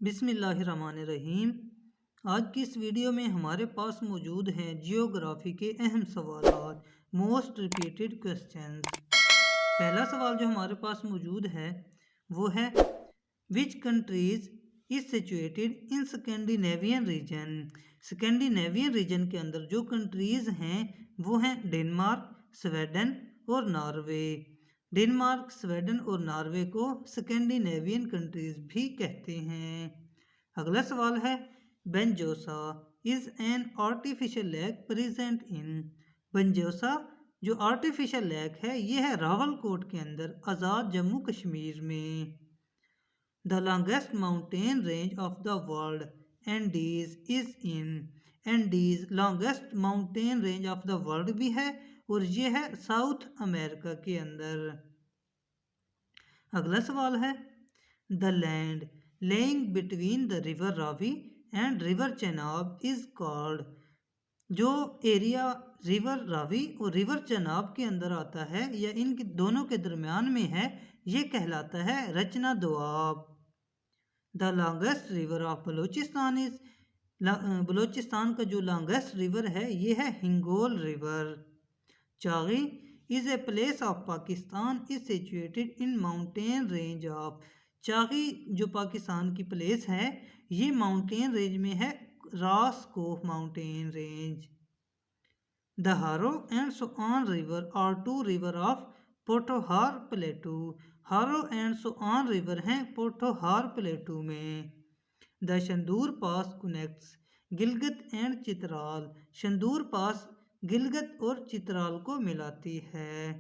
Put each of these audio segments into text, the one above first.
बिस्मिल्लाहिर्रहमानिर्रहीम। आज की इस वीडियो में हमारे पास मौजूद हैं जियोग्राफी के अहम सवाल, मोस्ट रिपीटेड क्वेश्चंस। पहला सवाल जो हमारे पास मौजूद है वो है which countries is situated in Scandinavian region. Scandinavian region के अंदर जो कंट्रीज हैं वो हैं डेनमार्क, स्वीडन और नॉर्वे। डेनमार्क, स्वीडन और नॉर्वे को स्कैंडिनेवियन कंट्रीज भी कहते हैं। अगला सवाल है Banjosa is an artificial lake present in. Banjosa जो आर्टिफिशियल लेक है यह है रावलकोट के अंदर, आज़ाद जम्मू कश्मीर में। The longest mountain range of the world Andes is in. Andes longest mountain range of the world भी है और ये है साउथ अमेरिका के अंदर। अगला सवाल है the land laying between the river Ravi and river Chenab is called. जो एरिया रिवर रावी और रिवर चेनाब के अंदर आता है या इन दोनों के दरमियान में है ये कहलाता है Rachna Doab. The longest river of Balochistan is. Balochistan का जो लॉन्गेस्ट रिवर है ये है Hingol river. Chagai is a place of Pakistan is situated in mountain range of. Chagai जो पाकिस्तान की प्लेस है ये माउंटेन रेंज में है, Ras Koh mountain range. The Haro and Soan river are two river of Pothohar plateau. Haro and Soan river हैं पोठोहार प्लेटू में। The Shandur pass connects Gilgit and Chitral. Shandur pass Gilgit और चित्राल को मिलाती है।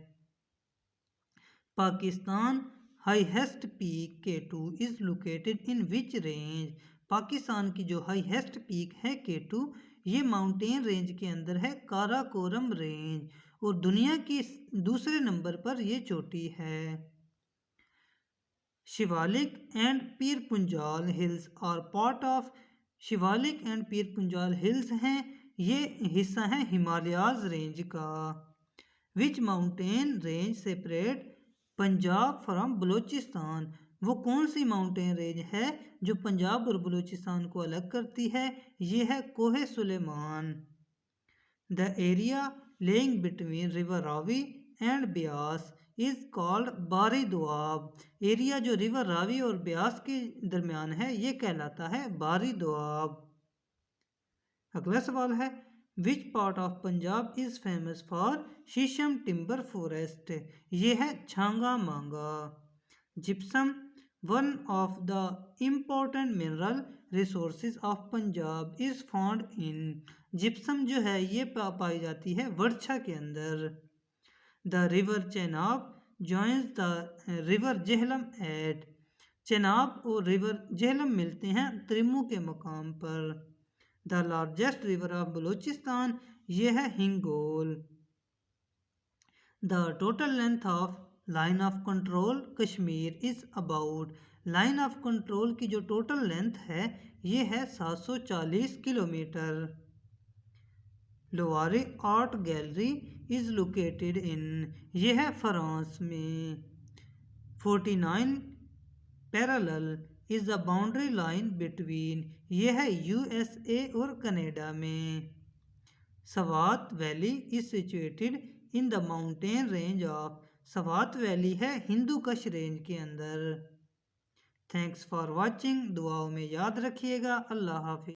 Pakistan highest peak K2 is located in which range. Pakistan की जो हाईएस्ट पीक है K2 ये माउंटेन रेंज के अंदर है, काराकोरम रेंज, और दुनिया की दूसरे नंबर पर ये चोटी है। Shivalik and Pir Panjal hills are part of. Shivalik and Pir Panjal hills हैं ये हिस्सा है हिमालयाज रेंज का। Which mountain range separate Punjab from Balochistan. वो कौन सी माउंटेन रेंज है जो पंजाब और बलूचिस्तान को अलग करती है, ये है Kohe Sulaiman. The area lying between river Ravi and Beas is called Bari Doab. Area जो रिवर रावी और ब्यास के दरमियान है ये कहलाता है बारी दोआब। अगला सवाल है which part of Punjab is famous for shisham timber forest. ये है Changa Manga. Gypsum one of the important mineral resources of Punjab is found in. Gypsum जो है ये पाई जाती है वर्षा के अंदर। The river Chenab joins the river Jhelum at. Chenab और रिवर जेहलम मिलते हैं त्रिमू के मकाम पर। The largest river of Balochistan ये है Hingol. The total length of line of control Kashmir is about. Line of control की जो टोटल लेंथ है ये है 740 kilometre. Louvre art gallery is located in. ये है फ्रांस में। 49 parallel is the boundary line between. ये है USA और कनाडा में। Swat valley is situated in the mountain range of. Swat valley है हिंदू कश रेंज के अंदर। Thanks for watching. दुआओं में याद रखिएगा। अल्लाह हाफिज़।